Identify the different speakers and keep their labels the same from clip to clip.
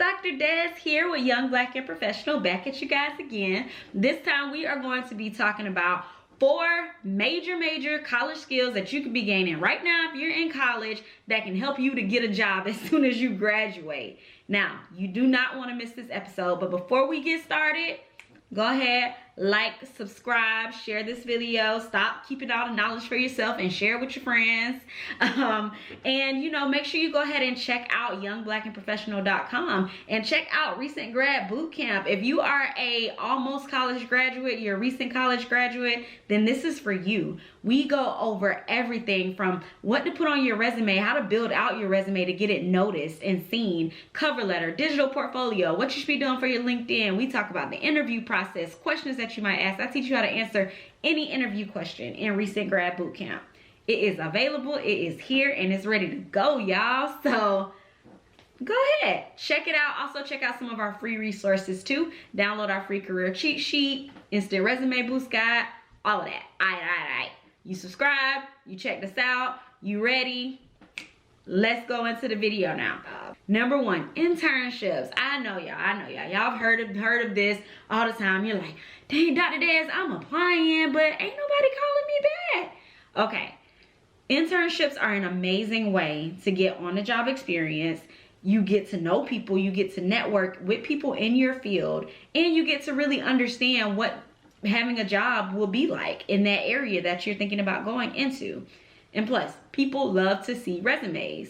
Speaker 1: Dr. Des here with Young Black and Professional, back at you guys again. This time we are going to be talking about 4 major college skills that you could be gaining right now if you're in college that can help you to get a job as soon as you graduate. Now, you do not want to miss this episode, but before we get started, go ahead, like, subscribe, share this video. Stop keeping all the knowledge for yourself and share it with your friends. And, you know, make sure you go ahead and check out youngblackandprofessional.com and check out Recent Grad Bootcamp. If you are a almost college graduate, you're a recent college graduate, then this is for you. We go over everything from what to put on your resume, how to build out your resume to get it noticed and seen, cover letter, digital portfolio, what you should be doing for your LinkedIn. We talk about the interview process, questions that you might ask. I teach you how to answer any interview question in Recent Grad Bootcamp. It is available, it is here, and it's ready to go, y'all. So go ahead, check it out. Also check out some of our free resources too. Download our free career cheat sheet, instant resume boost guide, all of that. All right. You subscribe, you check this out, you ready? Let's go into the video now. Number 1, internships. I know y'all have heard of this all the time. You're like, dang, Dr. Des, I'm applying, but ain't nobody calling me back. Okay, internships are an amazing way to get on the job experience. You get to know people, you get to network with people in your field, and you get to really understand what having a job will be like in that area that you're thinking about going into. And plus, people love to see resumes.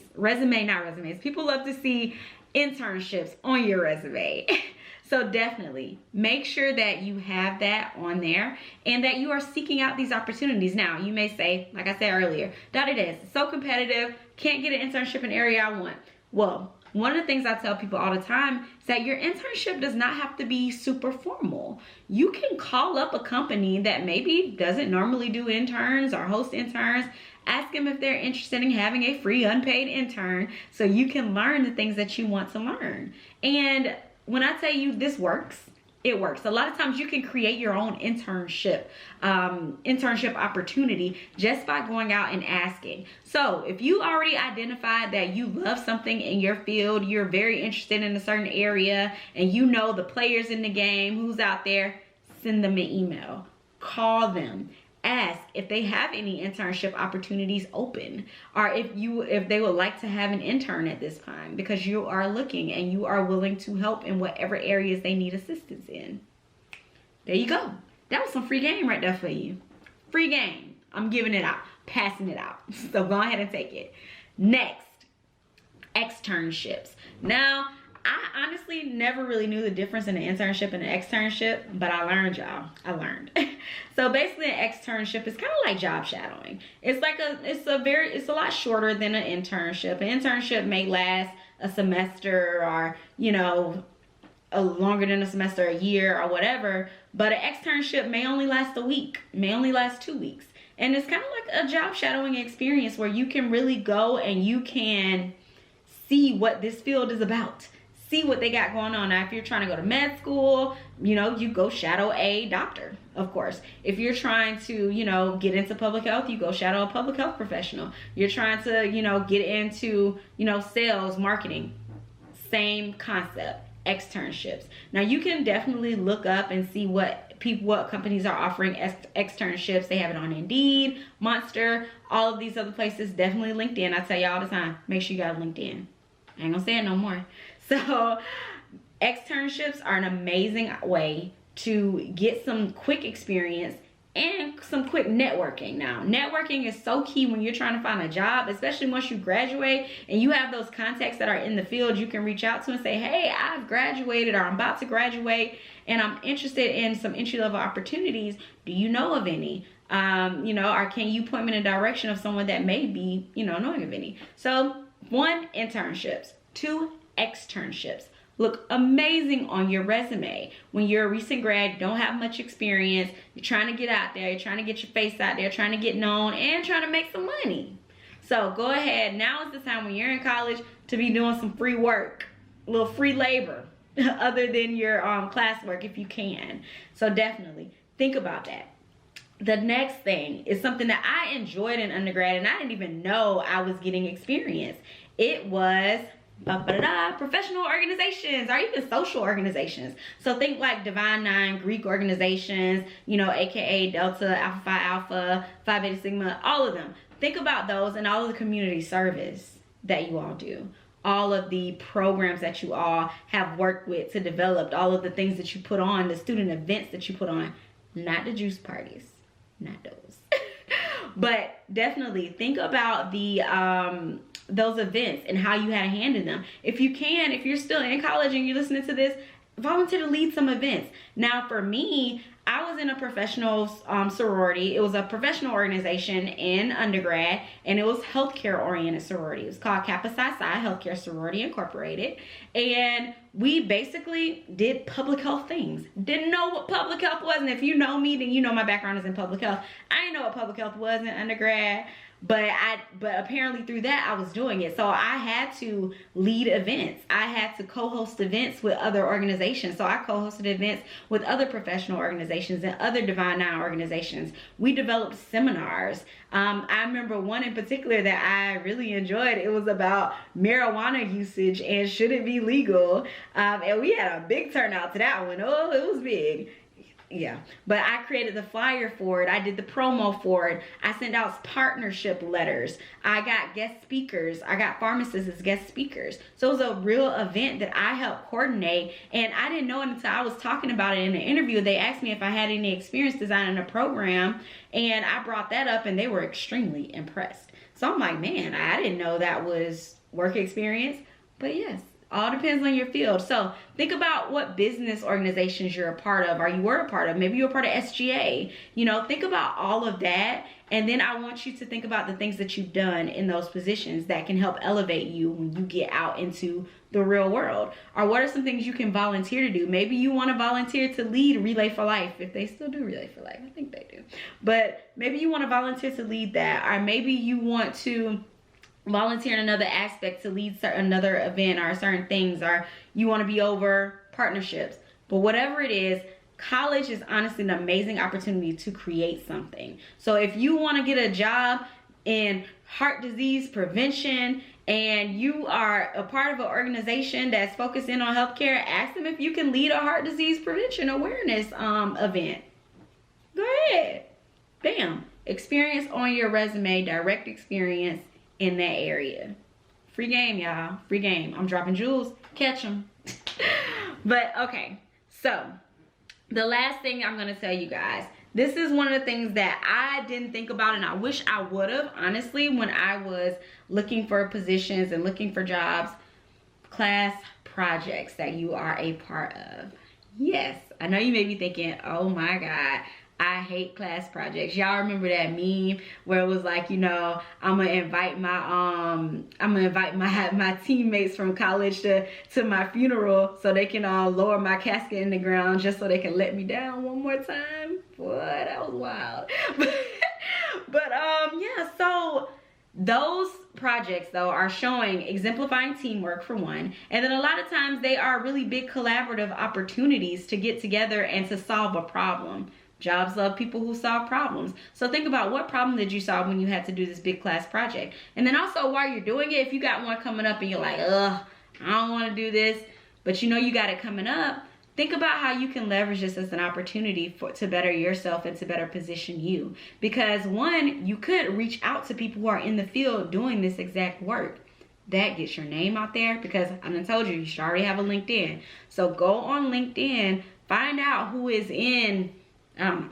Speaker 1: People love to see internships on your resume. So definitely make sure that you have that on there and that you are seeking out these opportunities. Now, you may say, like I said earlier, Dr. Des, it's so competitive, can't get an internship in the area I want. Well, one of the things I tell people all the time is that your internship does not have to be super formal. You can call up a company that maybe doesn't normally do interns or host interns. Ask them if they're interested in having a free unpaid intern so you can learn the things that you want to learn. And when I tell you this works, it works. A lot of times you can create your own internship opportunity just by going out and asking. So if you already identified that you love something in your field, you're very interested in a certain area, and you know the players in the game, who's out there, send them an email, call them. Ask if they have any internship opportunities open, or if they would like to have an intern at this time, because you are looking and you are willing to help in whatever areas they need assistance in. There you go. That was some free game right there for you. Free game. I'm giving it out, passing it out. So go ahead and take it. Next, externships. Now, I honestly never really knew the difference in an internship and an externship, but I learned, y'all. I learned. So basically an externship is kind of like job shadowing. It's a lot shorter than an internship. An internship may last a semester, or, you know, longer than a semester, a year or whatever, but an externship may only last a week, may only last 2 weeks. And it's kind of like a job shadowing experience where you can really go and you can see what this field is about. See what they got going on. Now, if you're trying to go to med school, you know, you go shadow a doctor, of course. If you're trying to, you know, get into public health, you go shadow a public health professional. You're trying to, you know, get into, you know, sales, marketing, same concept, externships. Now, you can definitely look up and see what companies are offering externships. They have it on Indeed, Monster, all of these other places. Definitely LinkedIn. I tell you all the time, make sure you got a LinkedIn. I ain't gonna say it no more. So externships are an amazing way to get some quick experience and some quick networking. Now, networking is so key when you're trying to find a job, especially once you graduate and you have those contacts that are in the field you can reach out to and say, hey, I've graduated, or I'm about to graduate and I'm interested in some entry-level opportunities. Do you know of any? You know, or can you point me in the direction of someone that may be, you know, knowing of any? So 1, internships. 2, externships. Look amazing on your resume. When you're a recent grad, you don't have much experience, you're trying to get out there, you're trying to get your face out there, trying to get known, and trying to make some money. So go ahead, now is the time when you're in college to be doing some free work, a little free labor, other than your classwork if you can. So definitely think about that. The next thing is something that I enjoyed in undergrad, and I didn't even know I was getting experience. It was professional organizations or even social organizations. So think like Divine Nine, Greek organizations, you know, aka Delta, Alpha Phi Alpha, Phi Beta Sigma, all of them. Think about those and all of the community service that you all do. All of the programs that you all have worked with to develop, all of the things that you put on, the student events that you put on, not the juice parties, not those. But definitely think about the those events and how you had a hand in them. If you can, if you're still in college and you're listening to this, volunteer to lead some events. Now for me, I was in a professional sorority. It was a professional organization in undergrad, and it was healthcare oriented sorority. It was called Kappa Psi Psi Healthcare Sorority Incorporated. And we basically did public health things. Didn't know what public health was. And if you know me, then you know my background is in public health. I didn't know what public health was in undergrad. But apparently through that I was doing it. So I had to lead events. I had to co-host events with other organizations. So I co-hosted events with other professional organizations and other Divine Nine organizations. We developed seminars. I remember one in particular that I really enjoyed. It was about marijuana usage and should it be legal. And we had a big turnout to that one. Oh, it was big. Yeah, but I created the flyer for it. I did the promo for it. I sent out partnership letters. I got guest speakers. I got pharmacists as guest speakers. So it was a real event that I helped coordinate. And I didn't know it until I was talking about it in an interview. They asked me if I had any experience designing a program. And I brought that up and they were extremely impressed. So I'm like, man, I didn't know that was work experience. But yes. All depends on your field. So think about what business organizations you're a part of or you were a part of. Maybe you're a part of SGA. You know, think about all of that. And then I want you to think about the things that you've done in those positions that can help elevate you when you get out into the real world. Or what are some things you can volunteer to do? Maybe you want to volunteer to lead Relay for Life. If they still do Relay for Life, I think they do. But maybe you want to volunteer to lead that. Or maybe you want to volunteer in another aspect to lead another event or certain things, or you want to be over partnerships. But whatever it is, college is honestly an amazing opportunity to create something. So if you want to get a job in heart disease prevention and you are a part of an organization that's focused in on healthcare, ask them if you can lead a heart disease prevention awareness event. Go ahead. Bam. Experience on your resume, direct experience in that area. Free game, y'all. Free game. I'm dropping jewels. Catch them. But okay, so the last thing I'm gonna tell you guys, this is one of the things that I didn't think about and I wish I would have, honestly, when I was looking for positions and looking for jobs. Class projects that you are a part of. Yes, I know you may be thinking, oh my God, I hate class projects. Y'all remember that meme where it was like, you know, I'm gonna invite my teammates from college to my funeral so they can lower my casket in the ground just so they can let me down one more time. Boy, that was wild. But yeah, so those projects though are showing exemplifying teamwork for one, and then a lot of times they are really big collaborative opportunities to get together and to solve a problem. Jobs love people who solve problems. So think about, what problem did you solve when you had to do this big class project? And then also while you're doing it, if you got one coming up and you're like, ugh, I don't want to do this, but you know you got it coming up, think about how you can leverage this as an opportunity to better yourself and to better position you. Because one, you could reach out to people who are in the field doing this exact work. That gets your name out there, because I done told you, you should already have a LinkedIn. So go on LinkedIn, find out who is in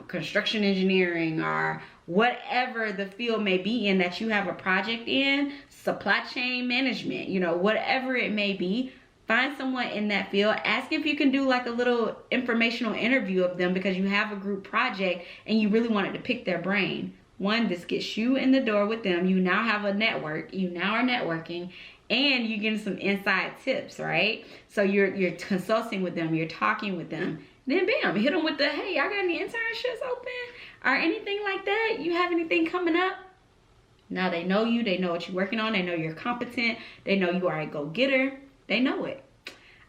Speaker 1: construction engineering or whatever the field may be in that you have a project in, supply chain management, you know, whatever it may be. Find someone in that field. Ask if you can do like a little informational interview of them because you have a group project and you really wanted to pick their brain. One, this gets you in the door with them. You now have a network. You now are networking, and you're getting some inside tips, right? So you're consulting with them. You're talking with them. Then bam, hit them with the, hey, y'all got any internships open or anything like that? You have anything coming up? Now they know you. They know what you're working on. They know you're competent. They know you are a go-getter. They know it.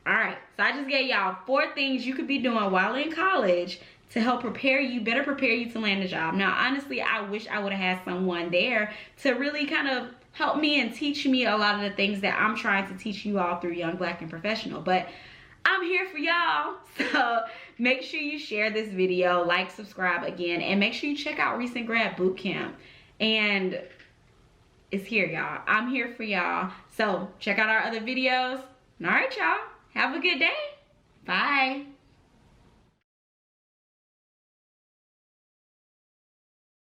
Speaker 1: All right, so I just gave y'all 4 things you could be doing while in college to help prepare you, better prepare you to land a job. Now, honestly, I wish I would have had someone there to really kind of help me and teach me a lot of the things that I'm trying to teach you all through Young Black and Professional. But I'm here for y'all, so make sure you share this video, like, subscribe again, and make sure you check out Recent Grad Bootcamp. And it's here, y'all. I'm here for y'all. So check out our other videos. And all right, y'all. Have a good day. Bye.